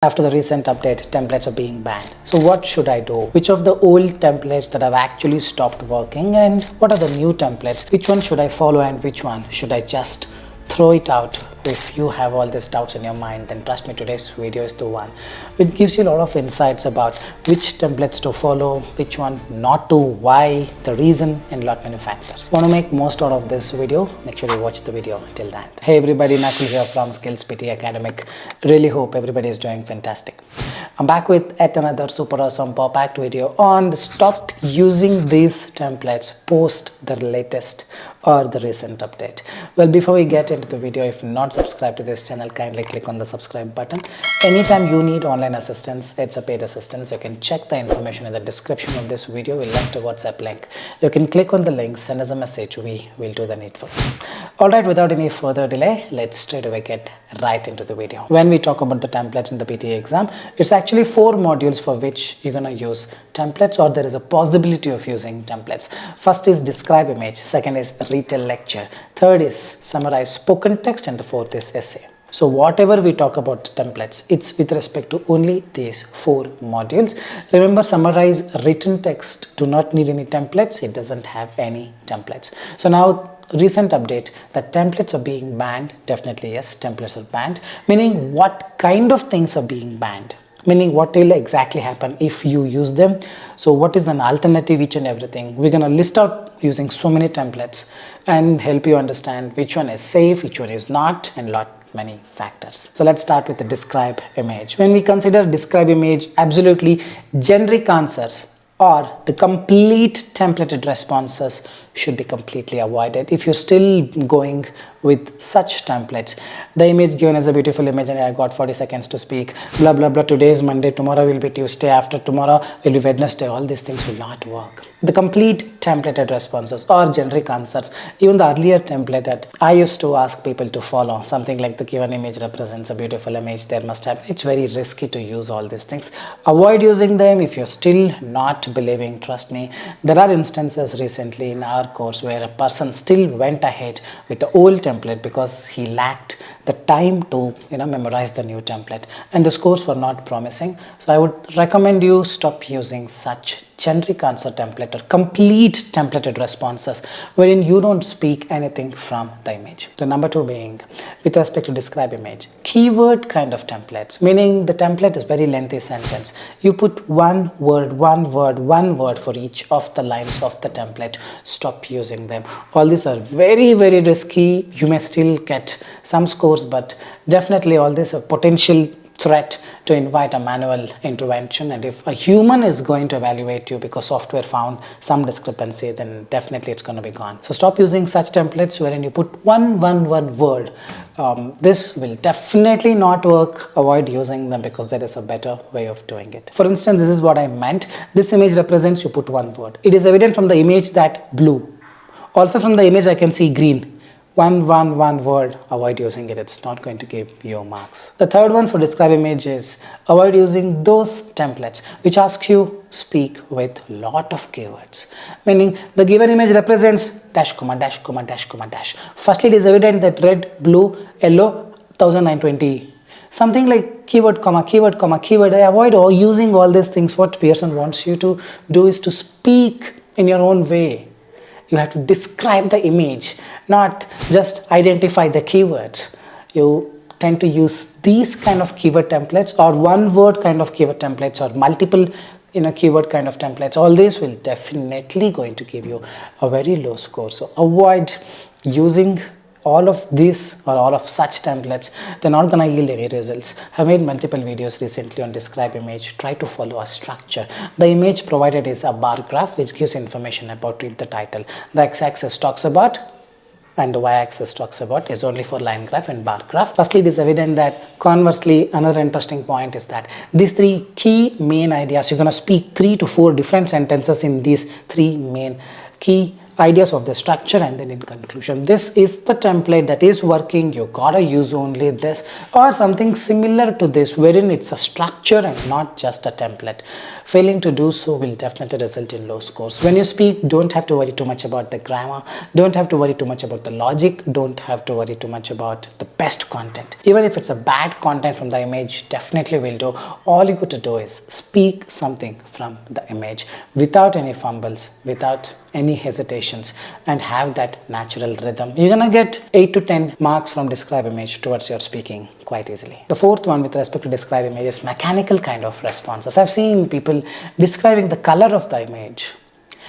After the recent update, templates are being banned. So what should I do? Which of the old templates that have actually stopped working, and what are the new templates? Which one should I follow and which one should I just throw it out? If you have all these doubts in your mind, then trust me, today's video is the one which gives you a lot of insights about which templates to follow, which one not to, why, the reason, and a lot many factors. Want to make most out of this video? Make sure you watch the video till then. Hey everybody, Nakul here from SKILLS PTE ACADEMIC. Really hope everybody is doing fantastic. I'm back with yet another super awesome pop-packed video on stop using these templates post the latest or the recent update. Well, before we get into the video, if not subscribed to this channel, kindly click on the subscribe button. Anytime you need online assistance, it's a paid assistance. You can check the information in the description of this video. We'll link to WhatsApp link. You can click on the link, send us a message. We will do the needful. All right, without any further delay, let's straight away get right into the video. When we talk about the templates in the PTE exam, it's actually 4 modules for which you're gonna use templates, or there is a possibility of using templates. First is describe image, second is retell lecture, third is summarize spoken text, and the fourth is essay. So whatever we talk about templates, it's with respect to only these 4 modules. Remember, summarize written text do not need any templates. It doesn't have any templates. So now recent update, that templates are being banned. Definitely yes, templates are banned, meaning what kind of things are being banned, meaning what will exactly happen if you use them. So what is an alternative, each and everything we're gonna list out using so many templates and help you understand which one is safe, which one is not, and lot many factors. So let's start with the describe image. When we consider describe image, absolutely generic answers or the complete templated responses should be completely avoided. If you're still going with such templates, the image given as a beautiful image and I got 40 seconds to speak, blah blah blah, today is Monday, tomorrow will be Tuesday, after tomorrow will be Wednesday, all these things will not work. The complete templated responses or generic answers, even the earlier template that I used to ask people to follow, something like the given image represents a beautiful image, there must have, it's very risky to use all these things. Avoid using them if you're still not believing. Trust me, there are instances recently in our course where a person still went ahead with the old template because he lacked the time to memorize the new template, and the scores were not promising. So I would recommend you stop using such generic answer template or complete templated responses wherein you don't speak anything from the image. The number 2 being with respect to describe image, keyword kind of templates, meaning the template is very lengthy sentence. You put one word for each of the lines of the template. Stop using them. All these are very risky. You may still get some scores, but definitely all this a potential threat to invite a manual intervention, and if a human is going to evaluate you because software found some discrepancy, then definitely it's going to be gone. So stop using such templates wherein you put one word. This will definitely not work. Avoid using them because there is a better way of doing it. For instance, this is what I meant. This image represents, you put one word. It is evident from the image that blue. Also from the image I can see green. One word, avoid using it. It's not going to give you marks. The third one for describe image is avoid using those templates which ask you speak with lot of keywords, meaning the given image represents dash comma dash comma dash comma dash. Firstly, it is evident that red, blue, yellow, 1920. Something like keyword comma keyword comma keyword. I avoid using all these things. What Pearson wants you to do is to speak in your own way. You have to describe the image, not just identify the keywords. You tend to use these kind of keyword templates or one word kind of keyword templates or multiple keyword kind of templates. All these will definitely going to give you a very low score. So avoid using all of these or all of such templates. They're not gonna yield any results. I've made multiple videos recently on describe image. Try to follow a structure. The image provided is a bar graph which gives information about it, the title. The x-axis talks about and the y-axis talks about is only for line graph and bar graph. Firstly, it is evident that conversely, another interesting point is that these 3 key main ideas, you're gonna speak 3 to 4 different sentences in these 3 main key ideas of the structure, and then in conclusion. This is the template that is working. You gotta use only this or something similar to this, wherein it's a structure and not just a template. Failing to do so will definitely result in low scores. When you speak, don't have to worry too much about the grammar, don't have to worry too much about the logic, don't have to worry too much about the best content. Even if it's a bad content from the image, definitely will do. All you got to do is speak something from the image without any fumbles, without any hesitations, and have that natural rhythm. You're gonna get 8 to 10 marks from describe image towards your speaking quite easily. The fourth one with respect to describe image is mechanical kind of responses. I've seen people describing the color of the image.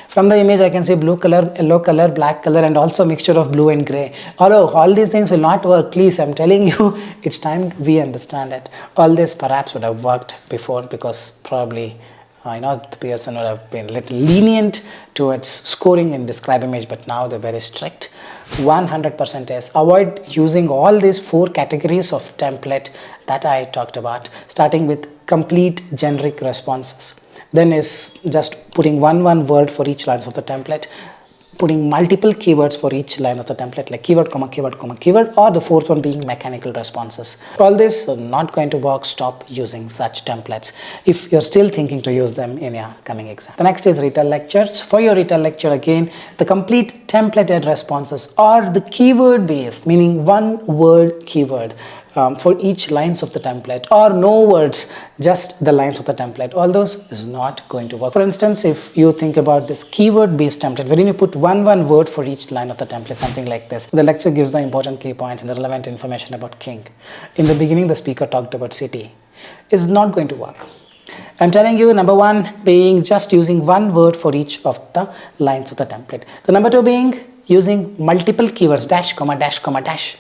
From the image, I can say blue color, yellow color, black color, and also mixture of blue and gray. Although all these things will not work, please, I'm telling you, it's time we understand it. All this perhaps would have worked before, because probably the person would have been a little lenient towards scoring in describe image, but now they're very strict. 100% is avoid using all these 4 categories of template that I talked about, starting with complete generic responses. Then is just putting one word for each lines of the template, putting multiple keywords for each line of the template, like keyword, comma, keyword, comma, keyword, or the fourth one being mechanical responses. All this are not going to work. Stop using such templates if you're still thinking to use them in your coming exam. The next is Retell lectures. For your Retell lecture, again, the complete templated responses or the keyword based, meaning one word keyword for each lines of the template, or no words, just the lines of the template. All those is not going to work. For instance, if you think about this keyword based template, wherein you put one word for each line of the template, something like this. The lecture gives the important key points and the relevant information about king. In the beginning, the speaker talked about city. Is not going to work. I'm telling you, number 1 being just using one word for each of the lines of the template. The number 2 being using multiple keywords, dash, comma, dash, comma, dash.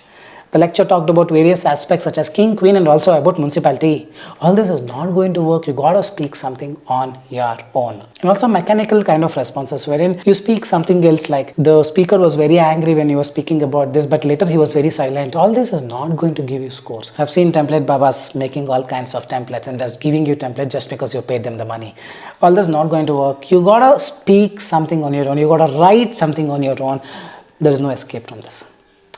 The lecture talked about various aspects such as king, queen, and also about municipality. All this is not going to work. You gotta speak something on your own. And also mechanical kind of responses, wherein you speak something else, like the speaker was very angry when he was speaking about this, but later he was very silent. All this is not going to give you scores. I've seen template babas making all kinds of templates and just giving you templates just because you paid them the money. All this is not going to work. You gotta speak something on your own. You gotta write something on your own. There is no escape from this.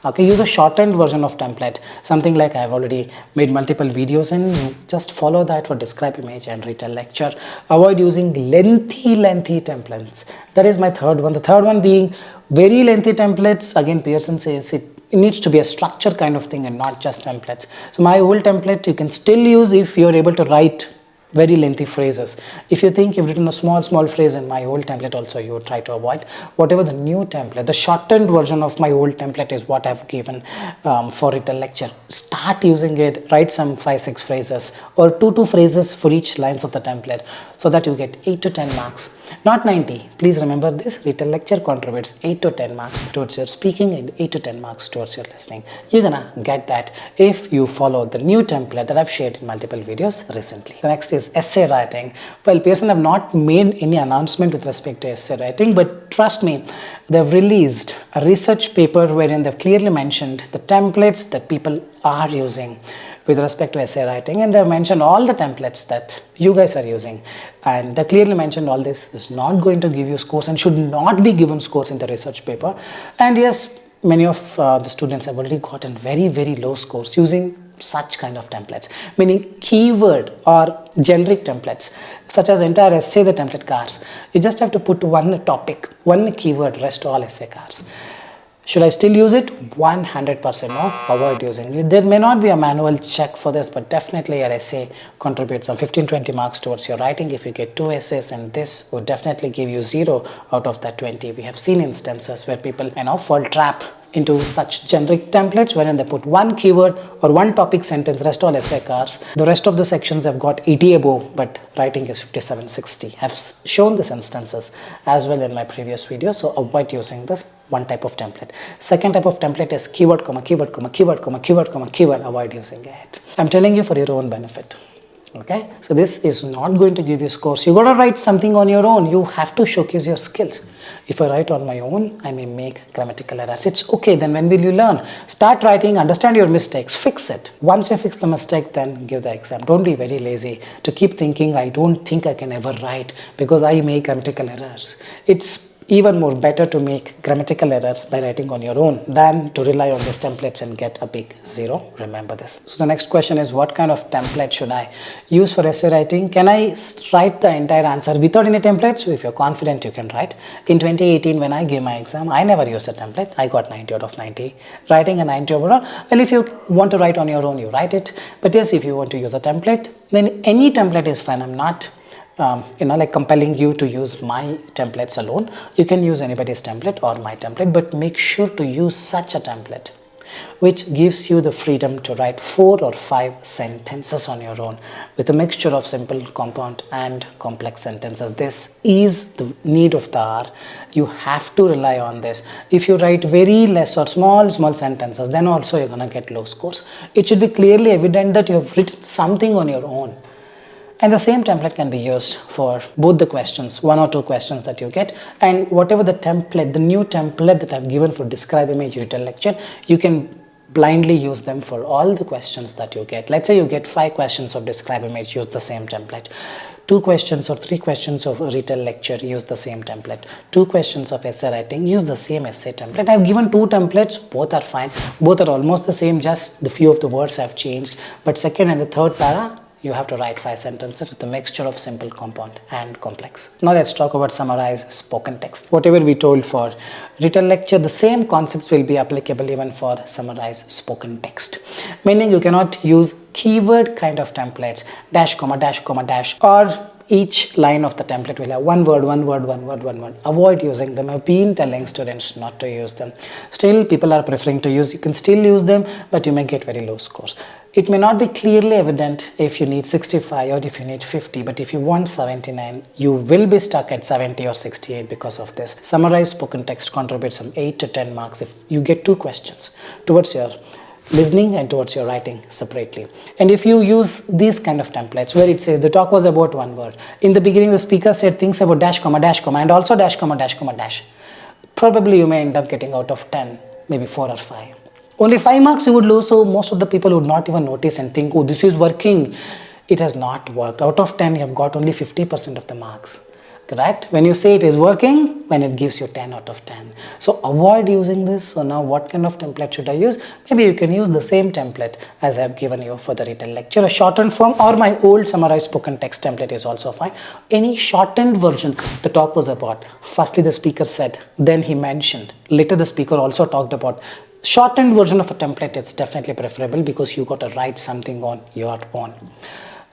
Okay, use a shortened version of template, something like I've already made multiple videos, and just follow that for describe image and Retell lecture. Avoid using lengthy templates. That is my third one. The third one being very lengthy templates. Again, Pearson says it needs to be a structure kind of thing and not just templates. So my old template you can still use if you're able to write very lengthy phrases. If you think you've written a small phrase in my old template also, you would try to avoid. Whatever the new template, the shortened version of my old template is what I've given for Retell lecture. Start using it. Write some 5-6 phrases or 2 phrases for each lines of the template, so that you get 8 to 10 marks, not 90. Please remember this, Retell lecture contributes 8 to 10 marks towards your speaking and 8 to 10 marks towards your listening. You're gonna get that if you follow the new template that I've shared in multiple videos recently. The next is essay writing. Well, Pearson have not made any announcement with respect to essay writing, but trust me, they've released a research paper wherein they've clearly mentioned the templates that people are using with respect to essay writing, and they've mentioned all the templates that you guys are using, and they clearly mentioned all this is not going to give you scores and should not be given scores in the research paper. And yes, many of the students have already gotten very low scores using such kind of templates, meaning keyword or generic templates such as entire essay the template cars. You just have to put one topic, one keyword, rest all essay cars. Should I still use it? 100% no, avoid using it. There may not be a manual check for this, but definitely your essay contributes some 15-20 marks towards your writing if you get 2 essays, and this would definitely give you 0 out of that 20. We have seen instances where people fall trap into such generic templates wherein they put one keyword or one topic sentence, rest all essay cars. The rest of the sections have got 80 above, but writing is 57-60. I've shown these instances as well in my previous video, so avoid using this one type of template. Second type of template is keyword, comma, keyword, comma, keyword, comma, keyword, comma, keyword. Avoid using it. I'm telling you for your own benefit. Okay, so this is not going to give you scores. You gotta write something on your own. You have to showcase your skills. If I write on my own, I may make grammatical errors. It's okay. Then when will you learn? Start writing, understand your mistakes, fix it. Once you fix the mistake, then give the exam. Don't be very lazy to keep thinking, I don't think I can ever write because I make grammatical errors. It's even more better to make grammatical errors by writing on your own than to rely on these templates and get a big zero. Remember this. So the next question is, what kind of template should I use for essay writing? Can I write the entire answer without any templates? So if you're confident, you can write. In 2018, when I gave my exam, I never used a template. I got 90 out of 90, writing a 90 overall. Well, if you want to write on your own, you write it. But yes, if you want to use a template, then any template is fine. I'm not like compelling you to use my templates alone. You can use anybody's template or my template, but make sure to use such a template which gives you the freedom to write 4 or 5 sentences on your own with a mixture of simple, compound and complex sentences. This is the need of the hour. You have to rely on this. If you write very less or small sentences, then also you're gonna get low scores. It should be clearly evident that you have written something on your own. And the same template can be used for both the questions, 1 or 2 questions that you get, and whatever the template, the new template that I've given for describe image retell lecture, you can blindly use them for all the questions that you get. Let's say you get 5 questions of describe image, use the same template. 2 questions or 3 questions of retell lecture, use the same template. 2 questions of essay writing, use the same essay template. I've given 2 templates, both are fine, both are almost the same, just the few of the words have changed. But second and the third para, you have to write 5 sentences with a mixture of simple, compound and complex. Now let's talk about summarize spoken text. Whatever we told for retell lecture, the same concepts will be applicable even for summarize spoken text. Meaning you cannot use keyword kind of templates, dash, comma, dash, comma, dash, or each line of the template will have one word. Avoid using them. I've been telling students not to use them. Still, people are preferring to use. You can still use them, but you may get very low scores. It may not be clearly evident if you need 65 or if you need 50, but if you want 79, you will be stuck at 70 or 68 because of this. Summarize spoken text contributes some 8 to 10 marks if you get 2 questions towards your listening and towards your writing separately. And if you use these kind of templates where it says the talk was about 1 word, in the beginning the speaker said things about dash, comma, and also dash, comma, dash, probably you may end up getting out of 10, maybe 4 or 5. Only 5 marks you would lose, so most of the people would not even notice and think, oh, this is working. It has not worked. Out of 10, you have got only 50% of the marks. Correct? When you say it is working, when it gives you 10 out of 10. So avoid using this. So now what kind of template should I use? Maybe you can use the same template as I have given you for the retell lecture. A shortened form or my old summarized spoken text template is also fine. Any shortened version, the talk was about. Firstly, the speaker said, then he mentioned. Later, the speaker also talked about. Shortened version of a template, it's definitely preferable because you got to write something on your own.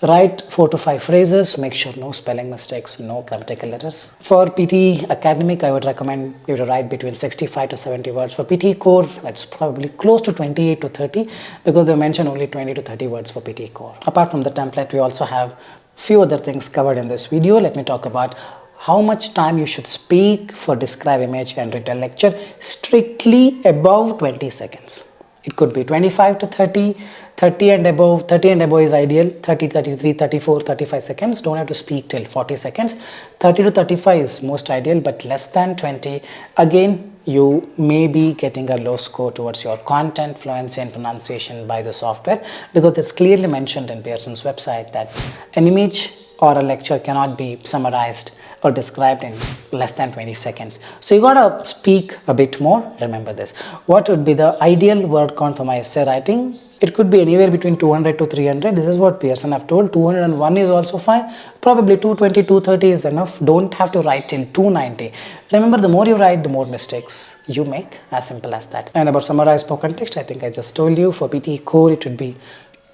Write 4 to 5 phrases, make sure no spelling mistakes, no grammatical errors. For PTE Academic, I would recommend you to write between 65 to 70 words. For PTE Core, that's probably close to 28 to 30 because they mention only 20 to 30 words for PTE Core. Apart from the template, we also have few other things covered in this video. Let me talk about how much time you should speak for describe image and retell lecture. Strictly above 20 seconds. It could be 25 to 30, 30 and above. 30 and above is ideal. 30, 33, 34, 35 seconds. Don't have to speak till 40 seconds. 30 to 35 is most ideal, but less than 20. Again, you may be getting a low score towards your content, fluency and pronunciation by the software because it's clearly mentioned in Pearson's website that an image or a lecture cannot be summarized or described in less than 20 seconds. So you gotta speak a bit more. Remember this. What would be the ideal word count for my essay writing? It could be anywhere between 200 to 300. This is what Pearson have told. 201 is also fine. Probably 220, 230 is enough. Don't have to write till 290. Remember, the more you write, the more mistakes you make. As simple as that. And about summarized spoken text, I think I just told you. For PTE Core, it would be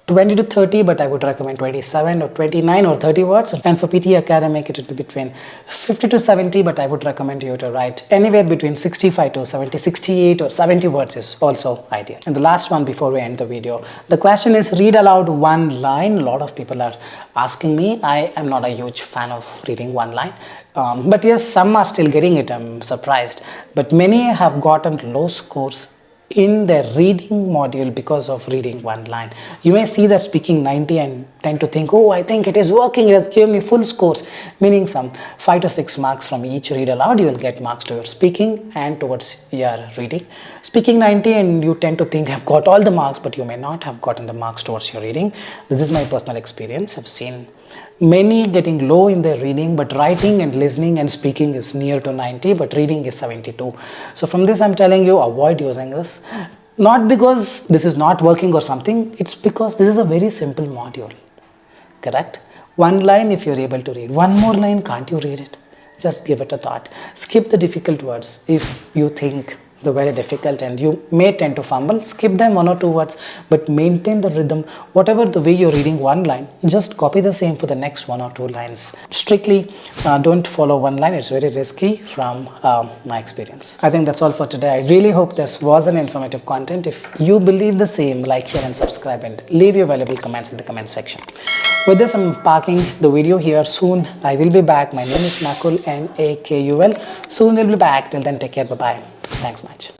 20 to 30, but I would recommend 27 or 29 or 30 words. And for PTE Academic, it would be between 50 to 70, but I would recommend you to write anywhere between 65 to 70, 68 or 70 words is also ideal. And the last one before we end the video, the question is read aloud 1 line. A lot of people are asking me. I am not a huge fan of reading 1 line. But yes, some are still getting it. I'm surprised. But many have gotten low scores in their reading module because of reading one line. You may see that speaking 90 and tend to think, oh, I think it is working, it has given me full scores, meaning some 5 to 6 marks from each read aloud. You will get marks towards speaking and towards your reading. Speaking 90 and you tend to think I've got all the marks, but you may not have gotten the marks towards your reading. This is my personal experience. I've seen many getting low in their reading, but writing and listening and speaking is near to 90, but reading is 72. So from this I'm telling you, avoid using this. Not because this is not working or something, it's because this is a very simple module. Correct? One line if you're able to read. One more line, can't you read it? Just give it a thought. Skip the difficult words if you think they're very difficult and you may tend to fumble. Skip them 1 or 2 words, but maintain the rhythm. Whatever the way you're reading one line, just copy the same for the next 1 or 2 lines. Strictly don't follow one line. It's very risky from my experience. I think that's all for today. I really hope this was an informative content. If you believe the same, like, share and subscribe and leave your valuable comments in the comment section. With this, I'm parking the video here. Soon I will be back. My name is Nakul, Nakul. Soon we'll be back. Till then, take care. Bye-bye. Thanks much.